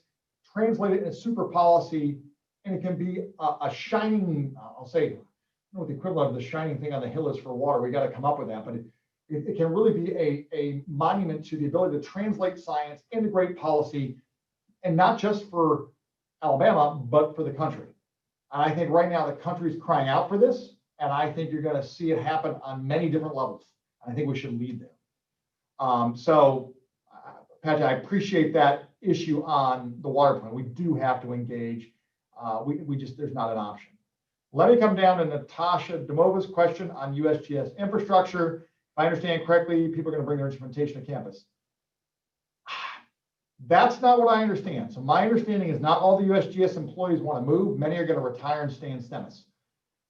translate it into super policy, and it can be a shining, I'll say, I don't know what the equivalent of the shining thing on the hill is for water. We got to come up with that, but it can really be a monument to the ability to translate science into great policy, and not just for Alabama, but for the country. And I think right now the country is crying out for this, and I think you're going to see it happen on many different levels. I think we should lead there. So, Patrick, I appreciate that issue on the water plan. We do have to engage. We just, there's not an option. Let me come down to Natasha Damova's question on USGS infrastructure. If I understand correctly, people are going to bring their instrumentation to campus. That's not what I understand. So my understanding is not all the USGS employees want to move. Many are going to retire and stay in STEMIS.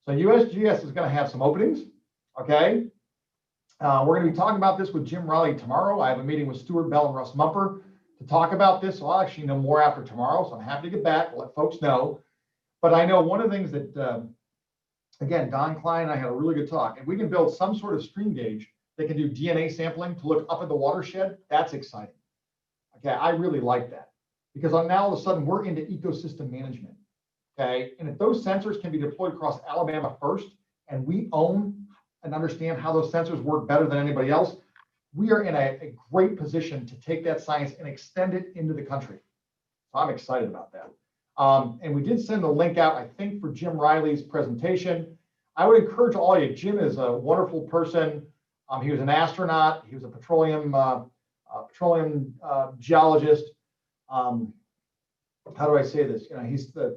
So USGS is going to have some openings. Okay. We're going to be talking about this with Jim Riley tomorrow. I have a meeting with Stuart Bell and Russ Mumper to talk about this. So I'll actually know more after tomorrow. So I'm happy to get back, let folks know. But I know one of the things that, again, Don Klein and I had a really good talk. If we can build some sort of stream gauge that can do DNA sampling to look up at the watershed, that's exciting. Okay, I really like that because now all of a sudden we're into ecosystem management. Okay, and if those sensors can be deployed across Alabama first, and we own and understand how those sensors work better than anybody else, we are in a great position to take that science and extend it into the country. So I'm excited about that. And we did send the link out, I think, for Jim Riley's presentation. I would encourage all of you. Jim is a wonderful person. He was an astronaut. He was a petroleum geologist. How do I say this? You know,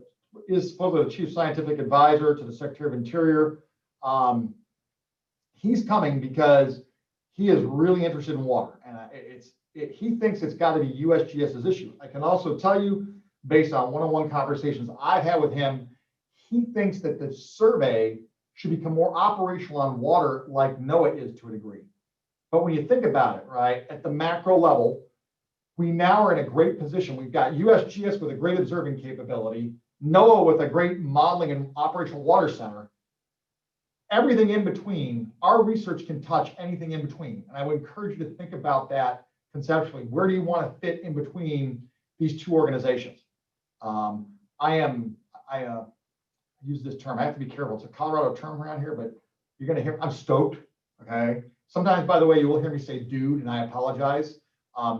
is supposedly the chief scientific advisor to the Secretary of Interior. He's coming because he is really interested in water, and he thinks it's got to be USGS's issue. I can also tell you, based on one-on-one conversations I've had with him, he thinks that the survey should become more operational on water like NOAA is to a degree. But when you think about it, right, at the macro level, we now are in a great position. We've got USGS with a great observing capability. NOAA with a great modeling and operational water center. Everything in between, our research can touch anything in between. And I would encourage you to think about that conceptually. Where do you want to fit in between these two organizations? I use this term, I have to be careful. It's a Colorado term around here, but you're going to hear, I'm stoked. Okay. Sometimes, by the way, you will hear me say dude, and I apologize.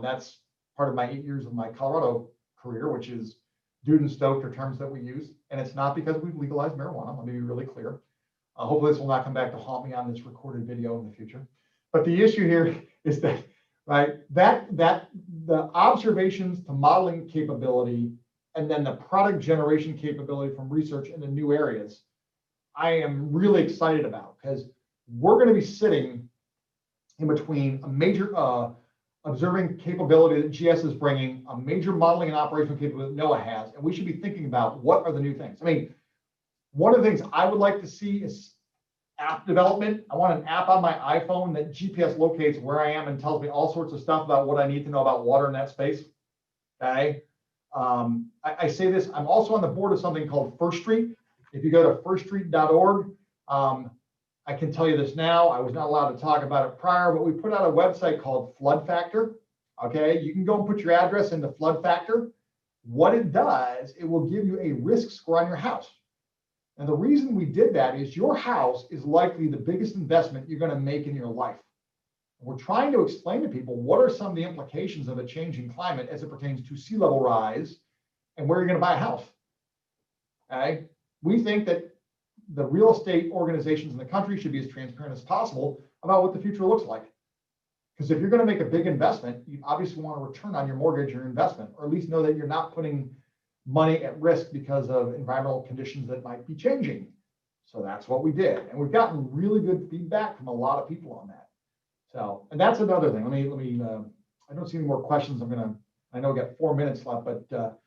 That's part of my 8 years of my Colorado career, which is dude and stoked are terms that we use. And it's not because we've legalized marijuana. Let me be really clear. Hopefully this will not come back to haunt me on this recorded video in the future. But the issue here is that, right, that the observations to modeling capability and then the product generation capability from research into new areas, I am really excited about, because we're going to be sitting in between a major observing capability that GS is bringing, a major modeling and operational capability that NOAA has, and we should be thinking about what are the new things. I mean, one of the things I would like to see is app development. I want an app on my iPhone that GPS locates where I am and tells me all sorts of stuff about what I need to know about water in that space. Okay. I say this, I'm also on the board of something called First Street. If you go to firststreet.org, I can tell you this now, I was not allowed to talk about it prior, but we put out a website called Flood Factor. Okay, you can go and put your address into Flood Factor. What it does, it will give you a risk score on your house. And the reason we did that is your house is likely the biggest investment you're going to make in your life. We're trying to explain to people what are some of the implications of a changing climate as it pertains to sea level rise and where you're going to buy a house. Okay, we think that the real estate organizations in the country should be as transparent as possible about what the future looks like. Because if you're going to make a big investment, you obviously want a return on your mortgage or investment, or at least know that you're not putting money at risk because of environmental conditions that might be changing. So that's what we did. And we've gotten really good feedback from a lot of people on that. So, and that's another thing. I don't see any more questions. I know we got 4 minutes left, but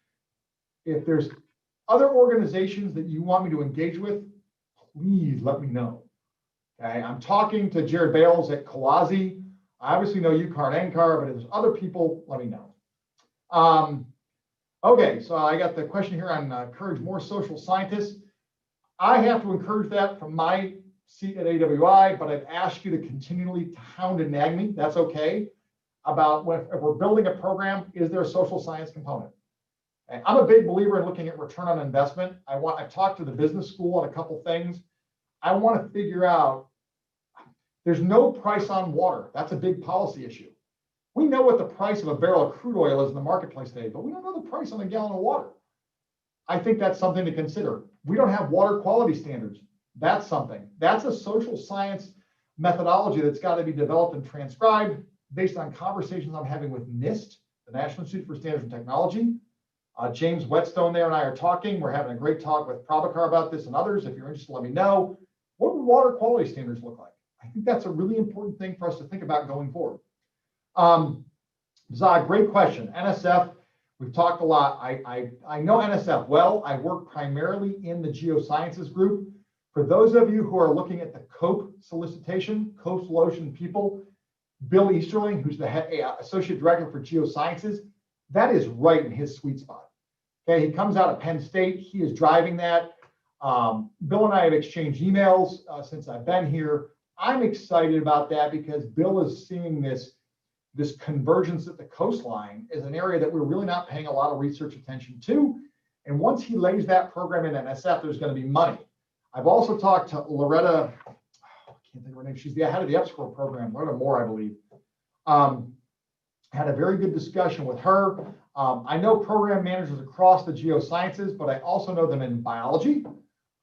if there's other organizations that you want me to engage with, please let me know. Okay, I'm talking to Jared Bales at Kawazi. I obviously know UCAR and NCAR, but if there's other people, let me know. Okay, so I got the question here on encourage more social scientists. I have to encourage that from my seat at AWI, but I've asked you to continually hound and nag me. That's okay. About if we're building a program, is there a social science component? And I'm a big believer in looking at return on investment. I've talked to the business school on a couple things. I want to figure out, there's no price on water. That's a big policy issue. We know what the price of a barrel of crude oil is in the marketplace today, but we don't know the price on a gallon of water. I think that's something to consider. We don't have water quality standards. That's something. That's a social science methodology that's got to be developed and transcribed based on conversations I'm having with NIST, the National Institute for Standards and Technology. James Whetstone there and I are talking. We're having a great talk with Prabhakar about this and others. If you're interested, let me know. What would water quality standards look like? I think that's a really important thing for us to think about going forward. Zah, great question. NSF, we've talked a lot. I know NSF well. I work primarily in the geosciences group. For those of you who are looking at the COPE solicitation, Coastal Ocean People, Bill Easterling, who's the Associate Director for Geosciences, that is right in his sweet spot. Okay, he comes out of Penn State. He is driving that. Bill and I have exchanged emails since I've been here. I'm excited about that because Bill is seeing this convergence at the coastline as an area that we're really not paying a lot of research attention to. And once he lays that program in NSF, there's going to be money. I've also talked to Loretta, I can't think of her name. She's the head of the EPSCoR program, Loretta Moore, I believe. Had a very good discussion with her. I know program managers across the geosciences, but I also know them in biology.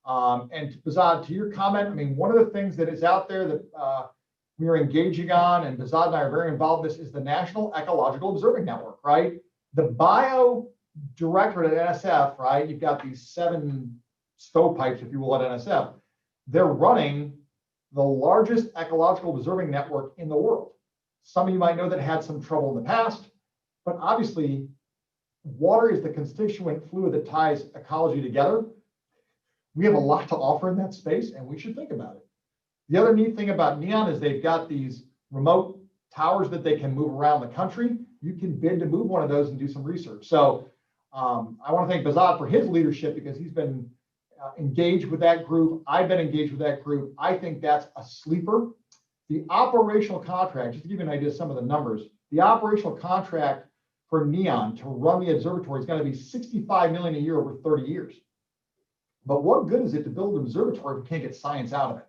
And Bazad, to your comment, I mean, one of the things that is out there that we are engaging on, and Bazad and I are very involved in this, is the National Ecological Observing Network, right? The bio directorate at NSF, right? You've got these 7 stovepipes, if you will, at NSF. They're running the largest ecological observing network in the world. Some of you might know that had some trouble in the past, but obviously water is the constituent fluid that ties ecology together. We have a lot to offer in that space, and we should think about it. The other neat thing about NEON is they've got these remote towers that they can move around the country. You can bid to move one of those and do some research. So I want to thank Bazad for his leadership because he's been engaged with that group. I've been engaged with that group. I think that's a sleeper. The operational contract, just to give you an idea of some of the numbers, the operational contract for NEON to run the observatory is going to be $65 million a year over 30 years. But what good is it to build an observatory if we can't get science out of it?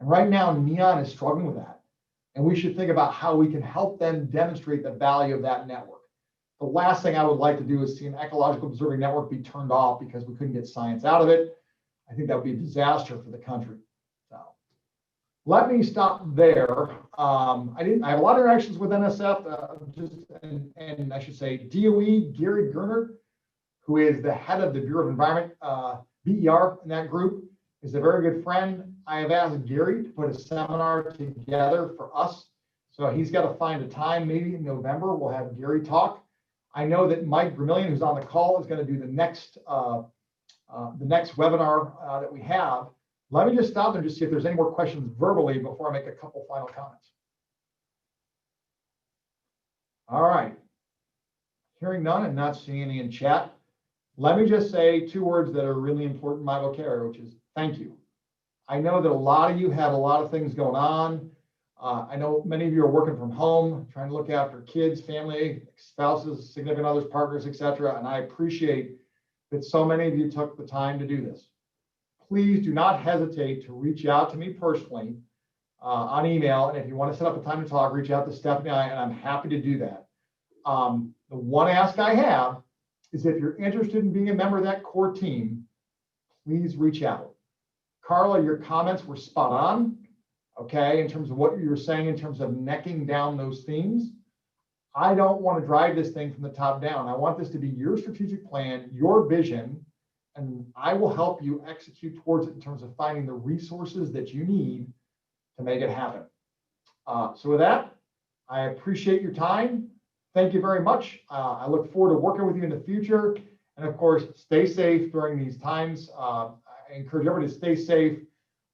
And right now, NEON is struggling with that. And we should think about how we can help them demonstrate the value of that network. The last thing I would like to do is see an ecological observing network be turned off because we couldn't get science out of it. I think that would be a disaster for the country. So let me stop there. I have a lot of interactions with NSF, and I should say DOE, Gary Gerner, who is the head of the Bureau of Environment, BER in that group, is a very good friend. I have asked Gary to put a seminar together for us. So he's got to find a time, maybe in November, we'll have Gary talk. I know that Mike Vermillion, who's on the call, is going to do the next webinar that we have. Let me just stop and just see if there's any more questions verbally before I make a couple final comments. All right. Hearing none and not seeing any in chat, let me just say two words that are really important in my vocabulary, which is thank you. I know that a lot of you have a lot of things going on. I know many of you are working from home, trying to look after kids, family, spouses, significant others, partners, etc. And I appreciate that so many of you took the time to do this. Please do not hesitate to reach out to me personally on email. And if you want to set up a time to talk, reach out to Stephanie and I'm happy to do that. The one ask I have is if you're interested in being a member of that core team, please reach out. Carla, your comments were spot on, okay, in terms of what you were saying in terms of necking down those themes. I don't want to drive this thing from the top down. I want this to be your strategic plan, your vision, and I will help you execute towards it in terms of finding the resources that you need to make it happen. So with that, I appreciate your time. Thank you very much. I look forward to working with you in the future. And of course, stay safe during these times. I encourage everybody to stay safe.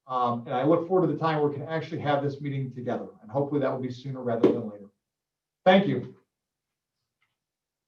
And I look forward to the time where we can actually have this meeting together. And hopefully that will be sooner rather than later. Thank you.